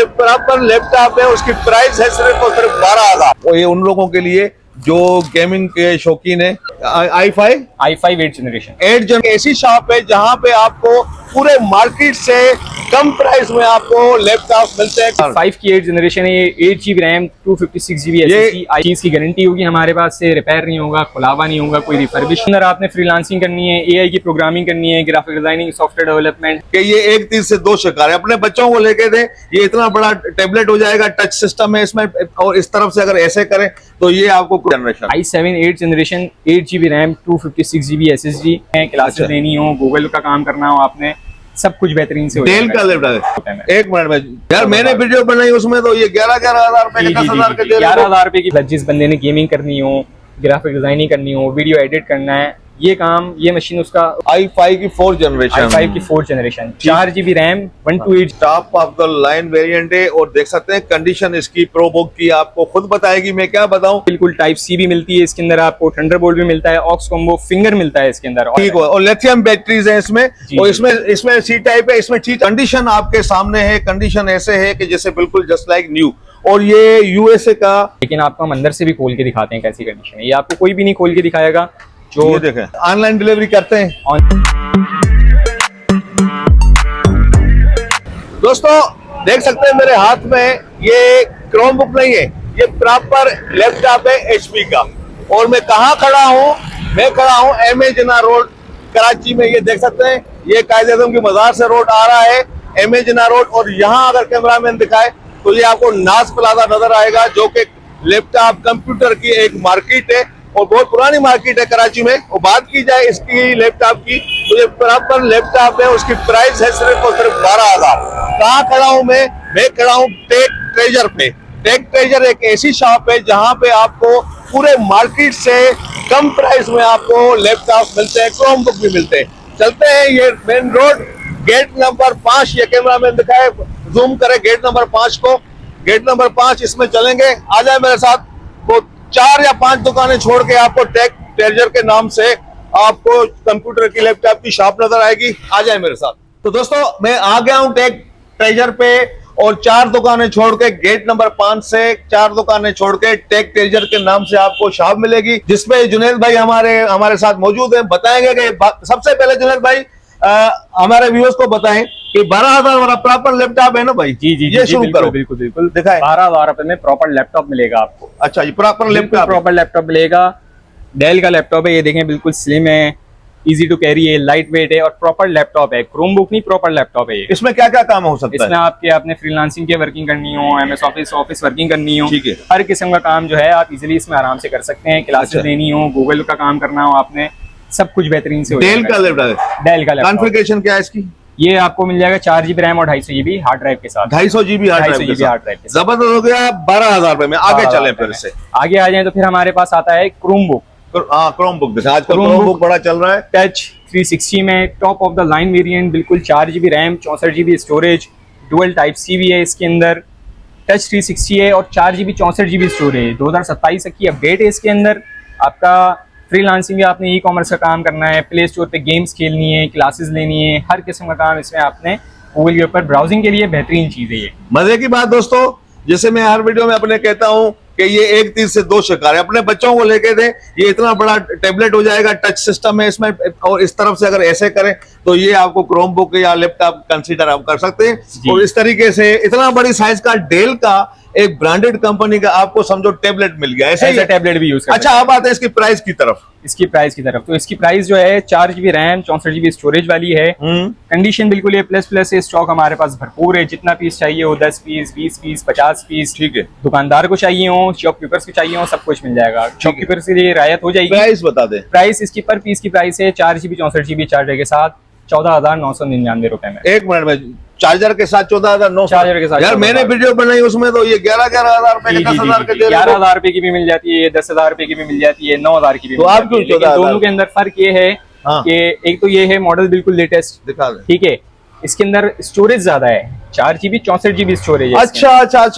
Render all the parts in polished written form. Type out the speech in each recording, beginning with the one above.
Proper laptop है, उसकी price है सिर्फ और सिर्फ 12,000। और ये उन लोगों के लिए जो गेमिंग के शौकीन है। i5 8 जनरेशन ऐसी शॉप है जहाँ पे आपको पूरे मार्केट से कम प्राइस में आपको लैपटॉप मिलते हैं। 5 की 8 जनरेशन है, 8 GB रैम 256 GB SSD। चीज की गारंटी होगी हमारे पास से, रिपेयर नहीं होगा, खुलावा नहीं होगा, कोई रिफर्बिश। अंदर आपने फ्रीलांसिंग करनी है, AI की प्रोग्रामिंग करनी है, ग्राफिक डिजाइनिंग, सॉफ्टवेयर डेवलपमेंट कि ये एक तीर से दो शिकार है। अपने बच्चों को लेके दे, ये इतना बड़ा टेबलेट हो जाएगा, टच सिस्टम है इसमें, और इस तरफ से अगर ऐसे करें तो ये आपको generation i7 8 generation 8 GB RAM 256 GB SSD है। क्लासेस लेनी हो, गूगल का काम करना हो आपने, सब कुछ बेहतरीन से हो डेल का लैपटॉप है। एक मिनट में यार मैंने वीडियो बनाई उसमें तो ये 11,000 रुपए के 10,000 के 11,000 रुपए की। जिस बंदे ने गेमिंग करनी हो, ग्राफिक डिजाइनिंग करनी हो, वीडियो एडिट करना है, ये काम, ये मशीन उसका। i5 की 4th जनरेशन, i5 की 4th generation, 4 GB RAM 128 top of the line variant है। और देख सकते हैं कंडीशन इसकी प्रो बुक की आपको खुद बताएगी, मैं क्या बताऊं। बिल्कुल टाइप सी भी मिलती है इसके अंदर, आपको थंडरबोल्ट भी मिलता है, ऑक्स कॉम्बो फिंगर मिलता है इसके अंदर, ठीक है। और लिथियम बैटरीज है इसमें, और इसमें सी टाइप है, इसमें चीज कंडीशन आपके सामने है। कंडीशन ऐसे है कि जैसे बिल्कुल जस्ट लाइक न्यू। और ये यूएसए का, लेकिन आपको हम अंदर से भी खोल के दिखाते हैं कैसी कंडीशन है। ये आपको कोई भी नहीं खोल के दिखाएगा। जो ये देखें, ऑनलाइन डिलीवरी करते हैं दोस्तों। देख सकते हैं मेरे हाथ में ये क्रोम बुक नहीं है, ये प्रॉपर लैपटॉप है एचपी का। और मैं कहाँ खड़ा हूँ, मैं खड़ा हूँ एमए जिन्ना रोड कराची में। ये देख सकते हैं, ये कायदे आज़म की मजार से रोड आ रहा है, एमए जिन्ना रोड। और यहाँ अगर कैमरामैन दिखाए तो ये आपको नाज प्लाजा नजर आएगा, जो कि लैपटॉप कंप्यूटर की एक मार्केट है और बहुत पुरानी मार्केट है कराची में। और बात की जाए इसकी लैपटॉप की, तो ये प्रॉपर लैपटॉप है, उसकी प्राइस है सिर्फ और सिर्फ 12,000। कहाँ खड़ा हूँ मैं खड़ा हूँ टेक ट्रेजर पे। टेक ट्रेजर एक ऐसी शॉप है जहाँ पे आपको पूरे मार्केट से कम प्राइस में आपको लैपटॉप मिलते हैं, क्रोम बुक भी मिलते हैं। चलते हैं, ये मेन रोड गेट नंबर 5, ये कैमरामैन दिखाए, जूम करे गेट नंबर 5 को। गेट नंबर 5 इसमें चलेंगे, आ जाए मेरे साथ। वो 4 या 5 दुकानें छोड़ के आपको टेक ट्रेजर के नाम से आपको कंप्यूटर की लैपटॉप की शॉप नजर आएगी। आ जाए मेरे साथ। तो दोस्तों मैं आ गया हूं टेक ट्रेजर पे, और 4 दुकानें छोड़ के गेट नंबर 5 से 4 दुकानें छोड़ के टेक ट्रेजर के नाम से आपको शॉप मिलेगी, जिसमें जुनैद भाई हमारे साथ मौजूद हैं। बताएंगे कि सबसे पहले जुनैद भाई हमारे व्यूअर्स को बताएं कि 12,000 वाला प्रॉपर लैपटॉप है ना भाई। जी ये शुरू करो। बिल्कुल बिल्कुल दिखाएं। 12,000 रुपए में प्रॉपर लैपटॉप मिलेगा आपको। अच्छा, ये प्रॉपर लैपटॉप मिलेगा। डेल का लैपटॉप है, ये देखें बिल्कुल स्लिम है, इजी टू कैरी है, लाइट वेट है और प्रॉपर लैपटॉप है। क्रोम बुक नहीं, प्रॉपर लैपटॉप है ये। इसमें क्या क्या काम हो सकता है? इसमें आपने फ्रीलांसिंग के वर्किंग करनी हो, एमएस ऑफिस वर्किंग करनी हो, ठीक है, हर किस्म का काम जो है आप इजीली इसमें आराम से कर सकते हैं। क्लासेस लेनी हो, गूगल का काम करना हो आपने, सब कुछ बेहतरीन से हो जाएगा। डेल का लैपटॉप कॉन्फ़िगरेशन क्या है इसकी? ये आपको मिल जाएगा 4 GB रैम और 250 GB हार्ड ड्राइव के साथ। 250 GB हार्ड ड्राइव के साथ। जबरदस्त हो गया। 12,000 रुपए में आगे चले, फिर से आगे आ जाए तो फिर हमारे पास आता है क्रोम बुक। क्रोम बुक आजकल क्रोम बुक बड़ा चल रहा है। टच 360 में top of the line variant, बिल्कुल 4 GB RAM 64 GB storage, dual type C भी है इसके अंदर, टच 360 है और 4 GB 64 GB स्टोरेज। 2027 तक की अपडेट है इसके अंदर। आपका फ्रीलांसिंग, आपने ई कॉमर्स का काम करना है, प्ले स्टोर पे गेम्स खेलनी है, क्लासेस लेनी है, हर किस्म का काम इसमें आपने गूगल के ऊपर ब्राउजिंग के लिए बेहतरीन चीज है ये। मजे की बात दोस्तों, जैसे मैं हर वीडियो में अपने कहता हूँ कि ये एक तीर से दो शिकार है। अपने बच्चों को लेके दे, ये इतना बड़ा टेबलेट हो जाएगा, टच सिस्टम है इसमें, और इस तरफ से अगर ऐसे करें तो ये आपको क्रोम बुक या लैपटॉप कंसीडर आप कर सकते हैं। और इस तरीके से इतना बड़ी साइज का डेल का एक ब्रांडेड कंपनी का आपको समझो टेबलेट मिल गया। ऐसे टेबलेट भी यूज। अच्छा, अब आते हैं इसकी प्राइस की तरफ। तो इसकी प्राइस जो है 4 GB रैम 64 GB स्टोरेज वाली है। कंडीशन बिल्कुल ये प्लस है। स्टॉक हमारे पास भरपूर है, जितना पीस चाहिए हो, 10 पीस 20 पीस 50 पीस, ठीक है। दुकानदार को चाहिए हो, शॉपकीपर्स को चाहिए हो, सब कुछ मिल जाएगा। शॉपकीपर्स के लिए रियायत हो जाएगी। प्राइस बता दे। प्राइस इसकी पर पीस की प्राइस है 4 GB 64 GB चार्जर के साथ 14,999 रुपए में। एक मिनट में चार्जर के साथ 14,900 चार्जर के साथ। यार मैंने वीडियो बनाई उसमें तो ये 11,000 रुपए के 10,000 के 11,000 रुपए की भी मिल जाती है, 10,000 रुपए की भी मिल जाती है, 9,000 की भी। तो आप क्यों? लेकिन दोनों के अंदर फर्क ये है कि एक तो ये है मॉडल बिल्कुल लेटेस्ट दिखा दे, ठीक है। इसके अंदर स्टोरेज ज्यादा है, 4 GB 64 GB स्टोरेज है। अच्छा,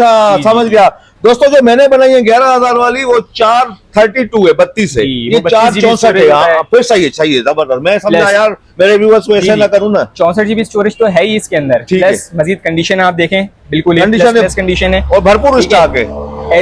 समझ गया। दोस्तों जो मैंने बनाई है 11,000 वाली वो 432 है, 32 है, जी, ये वो 464 है। हाँ, फिर सही है जबरदस्त। मैं समझा Plus- यार मेरे व्यूअर्स को ऐसे जी, ना करूँ ना। 64 GB स्टोरेज तो है ही इसके अंदर, ठीक है। प्लस मजीद कंडीशन आप देखें बिल्कुल कंडीशन है। कंडीशन है और भरपूर ठीक है। स्टॉक है।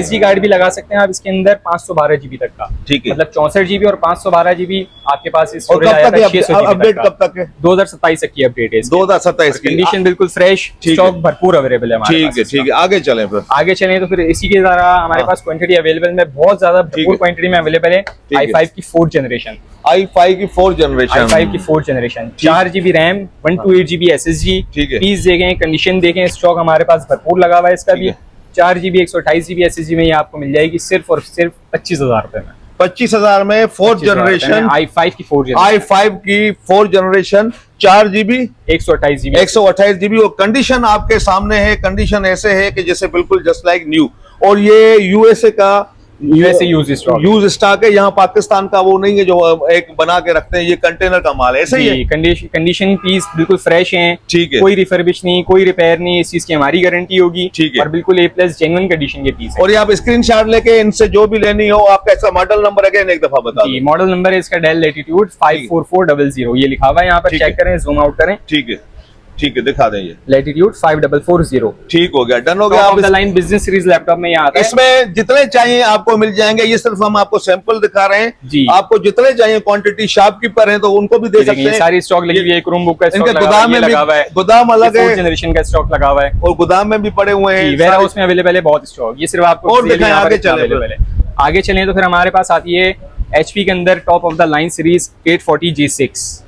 SD कार्ड भी लगा सकते हैं आप इसके अंदर 512 GB तक का। ठीक है। मतलब 64 GB और 512 GB आपके पास और स्टोरेज कब आया तक था है 600 GB अपडेट तक कब का। तक है? 2027 तक की अपडेट है 2027 की। कंडीशन बिल्कुल फ्रेश, ठीक है। स्टॉक भरपूर अवेलेबल है हमारे ठीक पास है, इसका। ठीक है, आगे चलें फिर। आगे चलें तो फिर इसी के द्वारा हमारे हाँ। पास क्वांटिटी अवेलेबल में बहुत ज्यादा ठीक भरपूर है। क्वांटिटी में अवेलेबल है। है। i5 की 4th जनरेशन, i5 की 4th जनरेशन, i5 की 4th generation, 4 GB RAM, 128 GB SSG। ठीक है। पीस देखें, कंडीशन देखें, स्टॉक हमारे पास भरपूर लगा हुआ है इसका ठीक भी। है। 4 GB 128 GB SSG में ये आपको मिल जाएगी सिर्फ और सिर्फ 25,000 रुपए में। 25,000 में 4th जनरेशन, i5 की 4th जनरेशन, i5 की 4th generation, 4 GB 128 GB 128 GB। और कंडीशन आपके सामने है, कंडीशन ऐसे है कि जैसे बिल्कुल जस्ट लाइक न्यू। और ये यूएसए का यूएसए यूज स्टॉक है, यहाँ पाकिस्तान का वो नहीं है जो एक बना के रखते हैं, ये कंटेनर का माल है, ऐसे ही है। कंडीशन पीस बिल्कुल फ्रेश हैं, ठीक है। कोई रिफर्बिश नहीं, कोई रिपेयर नहीं, इस चीज की हमारी गारंटी होगी। ठीक है। और बिल्कुल A+ जेन्युइन कंडीशन के पीस है। और ये आप स्क्रीनशॉट लेके इनसे जो भी लेनी हो, आपका इसका मॉडल नंबर अगेन एक दफा बता जी, दो। मॉडल नंबर है इसका डेल लैटिट्यूड 54400, ये लिखा हुआ है यहाँ पर, ठीक चेक है। करें, जूम आउट करें, ठीक है, ठीक है, दिखा दें ये। लैटिट्यूड 5440। ठीक हो गया, डन हो गया। टॉप आप of the line business series laptop में ये आता है। इसमें जितने चाहिए आपको मिल जाएंगे, ये सिर्फ हम आपको सैंपल दिखा रहे हैं। जी। आपको जितने चाहिए क्वांटिटी, शॉपकीपर हैं तो उनको भी दे ये सकते देखिए, ये हैं। सारी स्टॉक लगी हुई है, क्रोमबुक का स्टॉक इनके लगा हुआ है, गोदाम ये में भी लगा हुआ है, गोदाम अलग है, 4th जनरेशन का स्टॉक लगा हुआ है, और गोदाम में भी पड़े हुए हैं। वेयर हाउस में अवेलेबल है बहुत स्टॉक। ये सिर्फ आपको और इसलिए दिखाएं, यहाँ पर आगे इतना चलें available है। आगे चलें तो फिर हमारे पास आती है HP के अंदर top of the line series 840G6,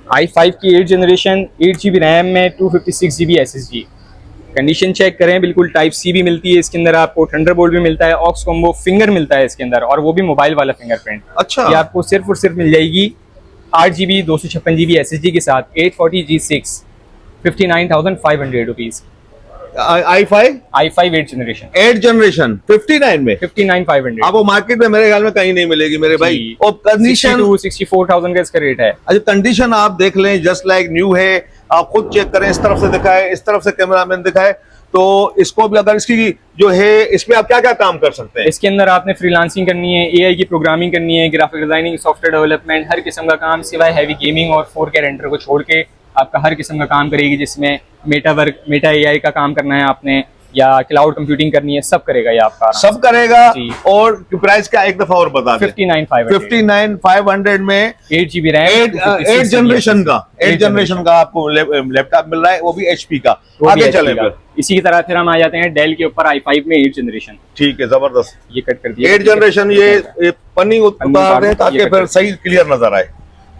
i5 की 8th जनरेशन, 8 GB रैम में 256 GB SSG। कंडीशन चेक करें, बिल्कुल टाइप C भी मिलती है इसके अंदर, आपको थंडरबोल्ट भी मिलता है, ऑक्स कॉम्बो फिंगर मिलता है इसके अंदर, और वो भी मोबाइल वाला फिंगरप्रिंट। अच्छा। ये आपको सिर्फ और सिर्फ मिल जाएगी 8 GB 256 GB SSG के साथ 840G6, 59,500 rupees. i5 i5 8th generation 8th generation 59 में 59,500। आपको मार्केट में मेरे ख्याल में कहीं नहीं मिलेगी मेरे भाई। और कंडीशन 64,000 का इसका रेट है। अच्छा, कंडीशन आप देख लें, जस्ट लाइक न्यू है। आप खुद चेक करें, इस तरफ से दिखाए, इस तरफ से कैमरामैन दिखाए, तो इसको भी अगर इसकी जो है, इस पे आप क्या क्या काम कर सकते हैं? इसके अंदर आपने फ्रीलांसिंग करनी है, AI की प्रोग्रामिंग करनी है, ग्राफिक डिजाइनिंग, सॉफ्टवेयर डेवलपमेंट, हर किस्म का काम सिवाय हैवी गेमिंग और 4K रेंडर को छोड़ के आपका हर किस्म का काम करेगी, जिसमें मेटा AI का काम करना है आपने, या क्लाउड कंप्यूटिंग करनी है, सब करेगा ये आपका आराम सब करेगा। जी। और प्राइस क्या एक दफा और बता से। दें। 59,500 59,500 में 8 GB रैम, 8 जनरेशन का 8 जनरेशन का आपको लैपटॉप मिल रहा है, वो भी HP का। वो भी आगे HP चले का। फिर। इसी की तरह फिर हम आ जाते हैं डेल के ऊपर i5 में 8 जनरेशन। ठीक है, जबरदस्त। ये कट कर दिया 8 जनरेशन, ये पन्नी उतार दें ताकि ये फिर कट सही क्लियर नजर आए।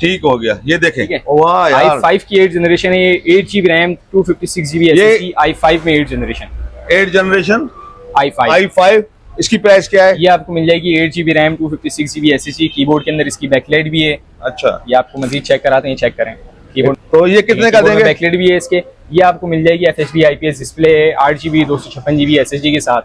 ठीक हो गया, ये देखें। ठीक है। वाह यार, i5 की 8 जनरेशन है, ये 8 GB रैम, 256 GB ये- SSD, i5 में 8 जनरेशन 8 जनरेशन i5। i5, इसकी प्राइस क्या है? ये आपको मिल जाएगी 8 GB RAM, 256 GB SSD, keyboard के अंदर इसकी बैकलाइट भी है। अच्छा, ये आपको मजीद चेक कराते हैं, चेक करें कीबोर्ड। तो ये कितने का देंगे? बैकलाइट भी है इसके। ये आपको मिल जाएगी FHD IPS डिस्प्ले है, 8 GB 256 GB SSD के साथ,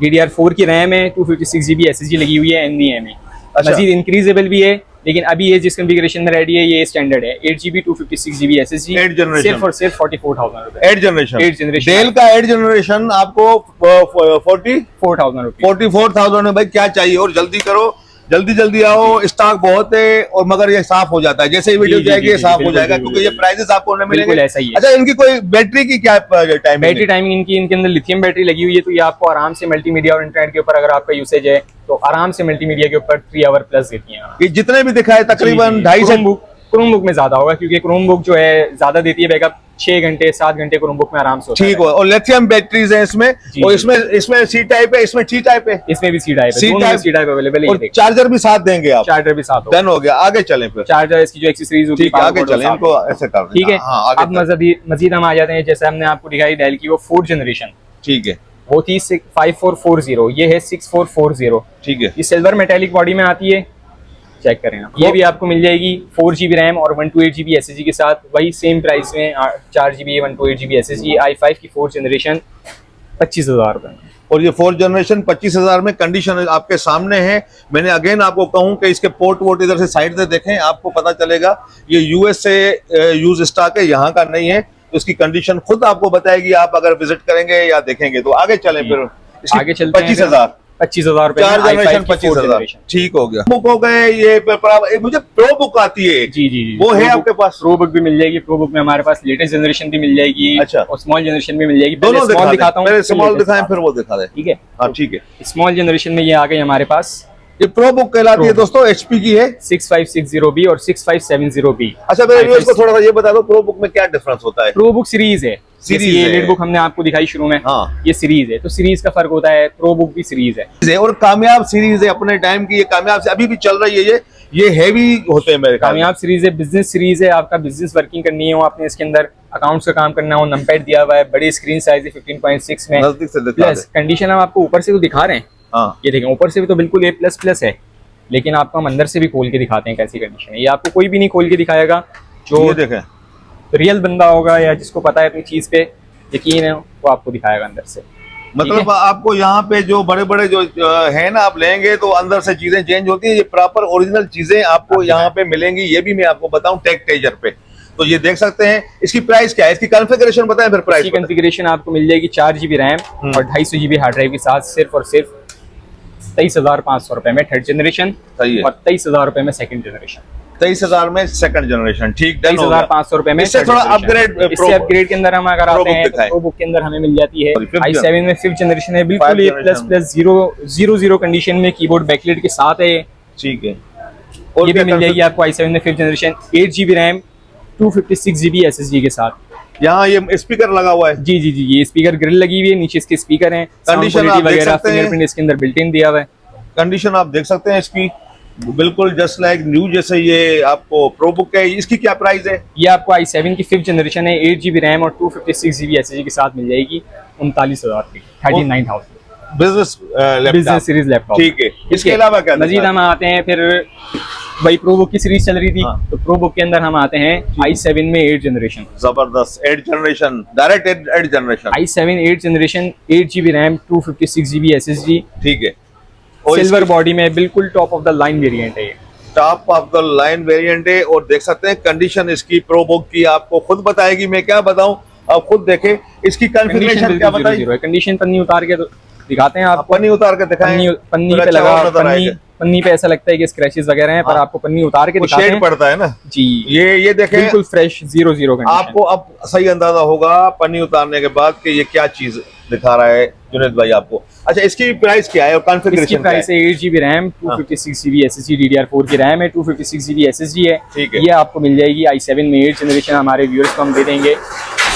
DDR4 की रैम है, 256 GB SSD लगी हुई है NVMe। अच्छा। मजीद इंक्रीजेबल भी है, लेकिन अभी ये जिस कॉन्फ़िगरेशन में रेडी है ये स्टैंडर्ड है, 8 GB 256 GB SSD, 8 जनरेशन। सिर्फ और सिर्फ 44,000 रुपए। 8 जनरेशन 8 जनरेशन। डेल का 8 जनरेशन आपको 4,000 रुपए। 44,000 में। भाई क्या चाहिए, और जल्दी करो, जल्दी जल्दी आओ, स्टॉक बहुत है। और मगर ये साफ हो जाता है, जैसे ही वीडियो जी, जी, जाएगी जी, ये जी, साफ हो बिल्कुल, जाएगा, बिल्कुल, क्योंकि ये प्राइसेस आपको नहीं बिल्कुल मिलेंगे। ऐसा ही है। अच्छा, इनकी कोई बैटरी की क्या टाइम? बैटरी टाइमिंग इनकी, इनके अंदर लिथियम बैटरी लगी हुई है, तो ये आपको आराम से मल्टीमीडिया और इंटरनेट के ऊपर अगर आपका यूसेज है तो आराम से मल्टीमीडिया के ऊपर 3 आवर प्लस देती है। ये जितने भी दिखाए तकरीबन 2.5 से क्रोमबुक में ज्यादा होगा, क्योंकि क्रोमबुक जो है ज्यादा देती है बैकअप, 6 घंटे 7 घंटे क्रोमबुक में आराम से होता है। ठीक हो। और लिथियम बैटरीज है इसमें, जी, और जी। इसमें सी टाइप है, इसमें टी टाइप है, इसमें भी सी टाइप है, C दोनों में type- सी टाइप अवेलेबल है। और चार्जर भी साथ देंगे आप। चार्जर भी साथ होगा। डन हो गया, आगे चलें फिर। चार्जर इसकी जो एक्सेसरीज होती है, ठीक है, आगे power cord चलें, वो इनको साथ ऐसे कर दें। ठीक है। हाँ, आगे अब चलें। मजीद हम आ जाते हैं, जैसे हमने आपको दिखाई डेल की वो 4th जनरेशन, ठीक है, वो थी 5440, ये है 6440। ठीक है। ये सिल्वर मेटेलिक बॉडी में आती है, चेक करें आप। ये भी आपको मिल जाएगी 4 GB रैम और 128 GB SSD के साथ, वही सेम प्राइस में 4 GB 128 GB SSD, i5 की 4th जनरेशन 25,000 रुपए में। और ये 4th जनरेशन 25,000 में। कंडीशन आपके सामने है। मैंने अगेन आपको कहूं कि इसके पोर्ट वोट इधर से साइड से देखें, आपको पता चलेगा ये US से यूज स्टॉक है, यहाँ का नहीं है। तो इसकी कंडीशन खुद आपको बताएगी, आप अगर विजिट करेंगे या देखेंगे तो। आगे चलें फिर। आगे चलते हैं 25,000 25,000 रुपए 4 में i5 जनरेशन की 4th 25,000 generation। ठीक हो गया। बुक हो गए ये एक मुझे प्रो बुक आती है एक, जी जी जी वो है Pro आपके book- पास? प्रो बुक भी मिल जाएगी। प्रो बुक में हमारे पास लेटेस्ट जनरेशन भी मिल जाएगी अच्छा। और स्मॉल जनरेशन भी मिल जाएगी। दोनों पहले स्मॉल दिखाता हूँ, पहले फिर स्मॉल latest दिखाएं दिखाता फिर वो दिखा दें। हूँ। ठीक है, हाँ ठीक है। स्मॉल जनरेशन में ये आ गई हमारे पास ये प्रो बुक कहलाती है Pro दोस्तों, HP की है। 6560B और 6570B। अच्छा मेरे व्यूअर्स को थोड़ा सा ये बता दो प्रो बुक में क्या डिफरेंस होता है? प्रो बुक सीरीज है। सीरीज जैसे ये है। एलिट बुक हमने आपको दिखाई शुरू में, हाँ। ये सीरीज है, तो सीरीज का फर्क होता है। प्रो बुक भी सीरीज है और कामयाब सीरीज है अपने टाइम की, ये कामयाब से अभी भी चल रही है। ये हैवी होते हैं मेरे ख्याल में। कामयाब सीरीज है, बिजनेस सीरीज है। आपका बिजनेस वर्किंग करनी हो, आपने इसके अंदर अकाउंट्स का काम करना हो, नंपैड दिया हुआ है, बड़ी स्क्रीन साइज है 15.6 में। नजदीक से दिखा प्लस दे। कंडीशन हम आपको ऊपर से तो दिखा रहे हैं, हाँ ये देखें ऊपर से भी तो बिल्कुल A++ है, लेकिन आपको हम अंदर से भी खोल के दिखाते हैं कैसी कंडीशन है। ये आपको कोई भी नहीं खोल के दिखाएगा। जो ये देखें, रियल बंदा होगा या जिसको पता है अपनी चीज पे यकीन है, वो आपको दिखाएगा अंदर से। मतलब आपको यहाँ पे जो बड़े बड़े जो है ना, आप लेंगे तो अंदर से चीजें चेंज होती है। ये प्रॉपर ओरिजिनल चीजें आपको यहाँ पे मिलेंगी। ये भी मैं आपको बताऊं टेक टेजर पे, तो ये देख सकते हैं। इसकी प्राइस क्या है, इसकी कॉन्फ़िगरेशन बताएं फिर प्राइस। इसकी कॉन्फ़िगरेशन आपको मिल जाएगी 4 GB रैम और 250 GB हार्ड ड्राइव के साथ सिर्फ और सिर्फ 23,500 रुपए में थर्ड जनरेशन सही है। और 23,000 रुपए में सेकंड जनरेशन। 23,000 में सेकंड जनरेशन, ठीक। 23,500 रुपए में इससे third थोड़ा generation। अपग्रेड इससे अपग्रेड के अंदर हम अगर Pro आते book हैं तो दिखाएं। प्रो बुक के अंदर हमें मिल जाती है Sorry, fifth i7 में 5th जनरेशन है, बिल्कुल Fifth A++ 000 कंडीशन में, कीबोर्ड बैकलाइट के साथ है। ठीक है। ये भी मिल जाएगी आपको i7 में 5th generation, 8 GB RAM 256 GB SSD के साथ। यहाँ ये स्पीकर लगा हुआ है। जी जी जी, ये स्पीकर ग्रिल लगी हुई है, नीचे इसके स्पीकर हैं, साउंड Condition क्वालिटी आप देख वगैरह, सकते हैं। फिंगरप्रिंट इसके अंदर बिल्ट इन दिया हुआ है। कंडीशन आप देख सकते हैं इसकी, बिल्कुल जस्ट लाइक न्यू जैसे ये आपको प्रो बुक है। इसकी क्या प्राइस है? ये आपको i7 की 5th जनरेशन है, 8 GB रैम और 256 GB SSD के साथ मिल जाएगी 39,000 की, 39,000 बिजनेस बिजनेस सीरीज लैपटॉप। ठीक है। इसके अलावा क्या मजीद हम आते हैं फिर, वही प्रो बुक की सीरीज चल रही थी, हाँ। तो प्रो बुक के अंदर हम आते हैं i7 में 8 जनरेशन। जबरदस्त 8 generation, direct 8 generation. i7 8 generation, 8 GB RAM 256 GB SSD, ठीक है। और सिल्वर बॉडी में, बिल्कुल top of the line variant है ये। Top of the line variant है। और देख सकते हैं कंडीशन इसकी प्रो बुक की आपको खुद बताएगी, मैं क्या बताऊं, आप खुद देखें। इसकी कॉन्फ़िगरेशन क्या बताइए? कंडीशन पन्नी उतार के तो दिखाते हैं आपको, पन्नी उतार के दिखाएं। पन्नी फिर पे अच्छा लगा, और नजर पन्नी आएगा। पन्नी पे ऐसा लगता है कि स्क्रैचेस वगैरह हैं, पर हाँ। आपको पन्नी उतार के वो दिखाते शेड हैं पड़ता है ना जी। ये देखें, बिल्कुल फ्रेश 0 कंडीशन। आपको अब सही अंदाजा होगा पन्नी उतारने के बाद कि ये क्या चीज दिखा रहा है जुनैद भाई आपको। अच्छा इसकी प्राइस क्या है और इसकी कॉन्फ़िगरेशन प्राइस है 8 GB RAM 256 GB SSD, DDR4 की रैम है, 256 GB SSD है। ठीक है। ये आपको मिल जाएगी i7 में 8 जनरेशन, हमारे व्यूअर्स को हम दे देंगे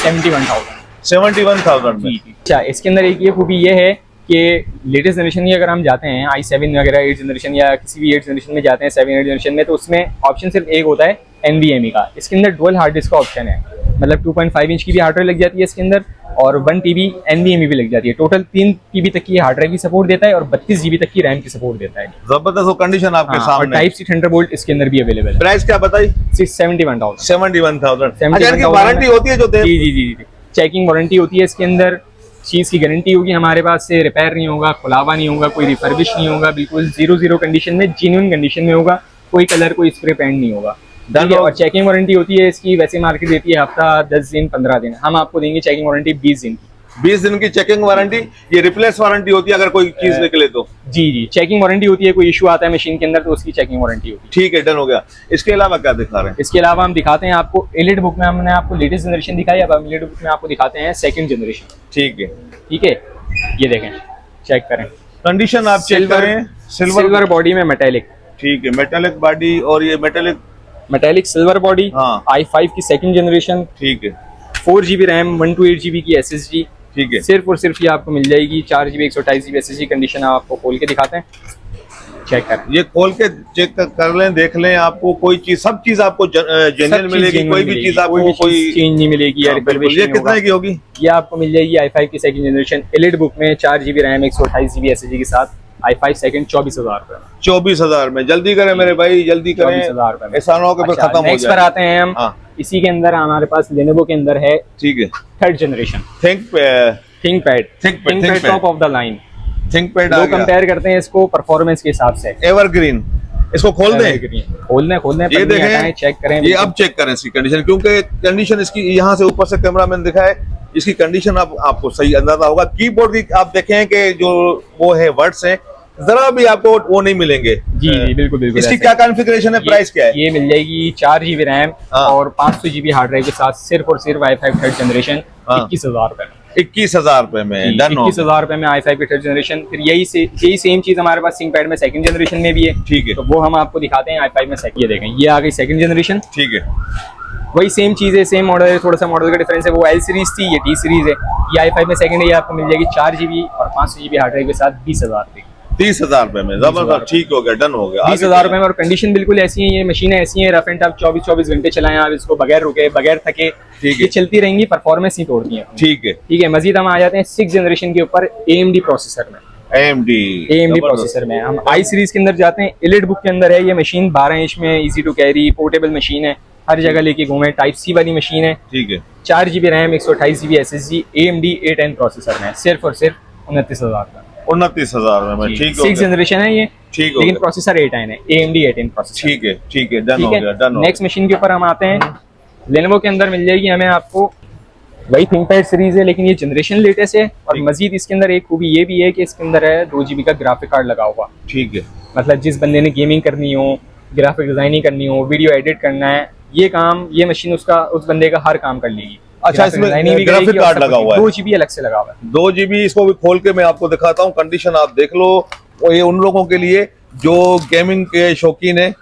71,000। 71,000 में। अच्छा, इसके अंदर एक ये खूबी ये है कि लेटेस्ट जनरेशन की अगर हम जाते हैं i7 वगैरह 8 जनरेशन या किसी भी 8 जनरेशन में जाते हैं, 7-8 जनरेशन में, तो उसमें ऑप्शन सिर्फ एक होता है NVMe का। इसके अंदर डुअल हार्ड डिस्क का ऑप्शन है, मतलब 2.5 इंच की भी हार्ड ड्राइव लग जाती है इसके अंदर और 1 TB NVMe भी लग जाती है। टोटल 3 TB तक की हार्ड ड्राइव की सपोर्ट देता है और 32 GB तक की रैम की सपोर्ट देता है। जबरदस्त वो कंडीशन आपके हाँ, और सामने। टाइप सी थंडरबोल्ट इसके अंदर भी अवेलेबल है। प्राइस क्या बताई? 71,000। 71,000। अच्छा 71,000 इनकी वारंटी होती है जो दे? जी जी जी, चेकिंग वारंटी होती है इसके अंदर, चीज़ की गारंटी होगी हमारे पास से, रिपेयर नहीं होगा, खुलावा नहीं होगा, कोई रिफर्बिश नहीं होगा, बिल्कुल 0 कंडीशन में, जेन्युइन कंडीशन में होगा, कोई कलर कोई स्प्रे पेंट नहीं होगा। ठीक है, और चेकिंग वारंटी होती है इसकी, वैसे मार्केट देती है हफ्ता 10 दिन 15 दिन, हम आपको देंगे चेकिंग वारंटी 20 दिन की। 20 दिन की चेकिंग वारंटी। ये रिप्लेस वारंटी होती है अगर कोई चीज निकले तो? जी जी, चेकिंग वारंटी होती है, कोई इशू आता है मशीन के अंदर तो उसकी चेकिंग वारंटी होती है। ठीक है, डन हो गया। इसके अलावा क्या दिखा रहे हैं? इसके अलावा हम दिखाते हैं आपको, एलिट बुक में हमने आपको लेटेस्ट जनरेशन दिखाई, अब हम एलिट बुक में आपको दिखाते हैं सेकंड जनरेशन। ठीक है। ठीक है, ये देखें, चेक करें, कंडीशन आप चेक करें। सिल्वर बॉडी में मेटेलिक। ठीक है, मेटालिक बॉडी और ये मेटालिक सिल्वर बॉडी, हाँ। i5 की सेकंड जनरेशन, ठीक है। 4 GB रैम 128 GB की SSD, ठीक है। सिर्फ और सिर्फ ये आपको मिल जाएगी 4 GB 128 GB SSD। कंडीशन आपको खोल के दिखाते हैं, चेक करें। ये खोल के चेक कर लें, देख लें, आपको कोई चीज, सब चीज आपको जेन्युइन मिलेगी, कोई भी चीज आपको कोई चेंज नहीं मिलेगी या रिफर्बिश ये नहीं कितने होगा। की होगी? ये आपको मिल जाएगी i5 की सेकंड जनरेशन एलिट बुक में 4 GB रैम 128 GB SSD के साथ, i5 सेकंड 24,000 रुपए में। 24,000 में। जल्दी करें मेरे भाई, जल्दी करें, 24,000 रुपए में। ऐसा ना हो कि फिर अच्छा, खत्म हो नेक्स्ट पर जाए। आते हैं हम। हाँ। इसी के अंदर हमारे पास लेनोवो के अंदर है ठीक है। Third generation ThinkPad ThinkPad top of the line. ThinkPad लोग कंपेयर करते हैं इसको परफॉर्मेंस के हिसाब से। एवरग्रीन। इसको खोल दें, खोलने ये देखें, चेक करें। ये अब चेक करें इसकी कंडीशन, क्योंकि कंडीशन इसकी यहाँ से ऊपर से कैमरामैन दिखाए इसकी कंडीशन आपको सही अंदाजा होगा। कीबोर्ड की आप देखें कि जो वो है वर्ड्स हैं, जरा भी आपको वो नहीं मिलेंगे। जी जी बिल्कुल बिल्कुल। इसकी ऐसा क्या है। कॉन्फ़िगरेशन है, प्राइस क्या है? ये मिल जाएगी 4 GB रैम हाँ। और 500 GB हार्ड ड्राइव के साथ, सिर्फ और सिर्फ i5 थर्ड जनरेशन, हाँ। 21,000 रुपए में। 21,000 रुपए में डन हो। 21,000 रुपए में i5 की थर्ड जनरेशन। फिर यही सेम चीज हमारे पास थिंकपैड में सेकंड जनरेशन में भी है। ठीक है, तो वो हम आपको दिखाते हैं i5 में सेकंड। ये देखें, ये आ गई सेकंड जनरेशन। ठीक है, वही सेम चीज है, सेम मॉडल है, थोड़ा सा मॉडल का डिफरेंस है। वो L सीरीज थी, ये T सीरीज है। ये i5 में सेकंड है, ये आपको मिल जाएगी 4 GB और 500 GB हार्ड ड्राइव के साथ 20,000 रुपए। 30,000 रुपए में जबरदस्त, ठीक हो गया, डन हो गया। 20,000 रुपए में। और कंडीशन बिल्कुल ऐसी है, ये मशीनें ऐसी हैं, रफ एंड टफ 24 घंटे चलाएं आप इसको, बगैर रुके बगैर थके, ठीक है। ये चलती रहेंगी, परफॉर्मेंस नहीं तोड़ती हैं। ठीक है, ठीक है। मजीद हम आ जाते हैं 6th जनरेशन के ऊपर AMD प्रोसेसर में। AMD प्रोसेसर में हम i सीरीज के अंदर जाते हैं। एलिट बुक के अंदर है ये मशीन, 12 इंच में, easy to carry, portable machine है, हर जगह लेके घूमे, टाइप सी वाली मशीन है। ठीक है, 4 GB RAM, 128 GB SSD, AMD A10 processor में, सिर्फ और सिर्फ 29,000 का। 29,000 में, ठीक हो 6th गया, जनरेशन है ये, ठीक हो लेकिन गया। प्रोसेसर A10 है, AMD A10 प्रोसेसर। ठीक है, ठीक है, डन हो ठीक गया, है। डन हो नेक्स्ट मशीन के ऊपर हम आते हैं। लेनोवो के अंदर मिल जाएगी हमें आपको वही थिंकपैड सीरीज है, लेकिन ये जनरेशन लेटेस्ट है। और ठीक। मजीद इसके अंदर एक खूबी ये भी है कि इसके अंदर है 2 GB का ग्राफिक कार्ड लगा हुआ। ठीक है, मतलब जिस बंदे ने गेमिंग करनी हो, ग्राफिक डिजाइनिंग करनी हो, वीडियो एडिट करना है, ये काम ये मशीन उस बंदे का हर काम कर लेगी। अच्छा, इसमें ग्राफिक कार्ड लगा हुआ है, 2 GB अलग से लगा हुआ है। 2 GB। इसको भी खोल के मैं आपको दिखाता हूँ, कंडीशन आप देख लो। और ये उन लोगों के लिए जो गेमिंग के शौकीन है,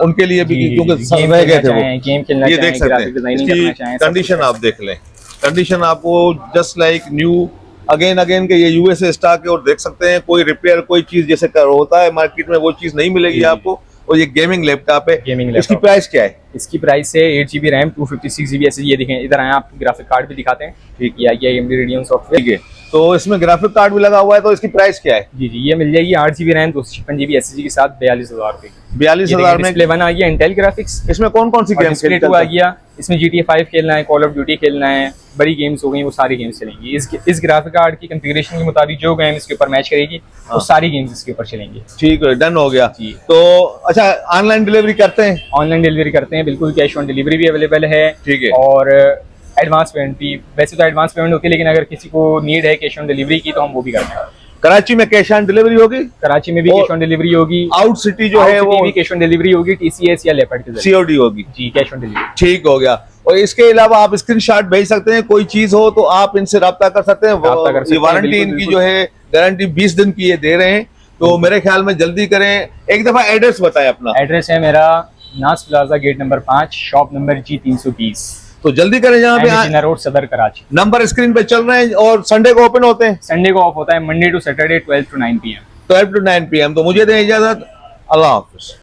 उनके लिए भी, क्योंकि गेम रह गए थे वो, गेम खेलना ये चाहें, देख सकते ग्राफिक हैं। डिजाइनिंग करना इसकी चाहें, कंडीशन आप देख लें, कंडीशन आपको जस्ट लाइक न्यू, अगेन के, ये USA स्टॉक है। और देख सकते हैं कोई रिपेयर कोई चीज जैसे होता है मार्केट में, वो चीज नहीं मिलेगी आपको। और ये गेमिंग लैपटॉप है। गेमिंग इसकी लैपटॉप। प्राइस क्या है? इसकी प्राइस है 8 GB रैम, 256 GB SSD। ये देखें, इधर आए, आपको ग्राफिक कार्ड भी दिखाते हैं। ठीक है, ये AMD Radeon सॉफ्टवेयर। ठीक है, तो इसमें ग्राफिक कार्ड भी लगा हुआ है, तो इसकी प्राइस क्या है? जी जी, ये मिल जाएगी 8 GB रैम, 256 GB SSD के साथ 42,000 रुपए। 42,000 में डिस्प्ले 1 आ गया, इंटेल ग्राफिक्स। इसमें कौन कौन सी गेम डिस्प्ले 2 आ गया, इसमें GTA 5 खेलना है, कॉल ऑफ ड्यूटी खेलना है, बड़ी गेम्स हो गई, वो सारी गेम्स चलेंगी। इस ग्राफिक कार्ड की कॉन्फ़िगरेशन के मुताबिक जो गेम इसके ऊपर मैच करेगी, वो सारी गेम्स इसके ऊपर चलेंगी। ठीक है, डन हो गया जी। तो अच्छा, ऑनलाइन डिलीवरी करते हैं? ऑनलाइन डिलीवरी करते हैं, बिल्कुल। कैश ऑन डिलीवरी भी अवेलेबल है। ठीक है। और एडवांस पेमेंट भी, वैसे तो एडवांस पेमेंट होती है, लेकिन अगर किसी को नीड है कैश ऑन डिलीवरी की, तो हम वो भी करते हैं। कराची में कैश ऑन डिलीवरी होगी? कराची में भी और कैश ऑन डिलीवरी होगी। आउट सिटी जो है वो भी कैश ऑन डिलीवरी होगी, TCS या लेपर्ड के जरिए। COD होगी। जी, कैश ऑन डिलीवरी। ठीक हो गया। और इसके अलावा आप स्क्रीनशॉट भेज सकते हैं, कोई चीज हो तो आप इनसे रब्ता कर सकते हैं। रब्ता कर सकते ये हैं, वारंटी बिल्कुल, इनकी बिल्कुल। जो है, गारंटी 20 दिन की ये दे रहे हैं। तो मेरे ख्याल में जल्दी करें। एक दफा एड्रेस बताएं अपना। एड्रेस है मेरा Naaz plaza, gate number 5, shop number G320, तो जल्दी करें, जहाँ पे जिना रोड, सदर, कराची। नंबर स्क्रीन पे चल रहे हैं। और संडे को ओपन होते हैं? संडे को ऑफ होता है, Monday to Saturday 12 to 9 PM। 12 to 9 PM। तो मुझे दें इजाजत, अल्लाह हाफिज।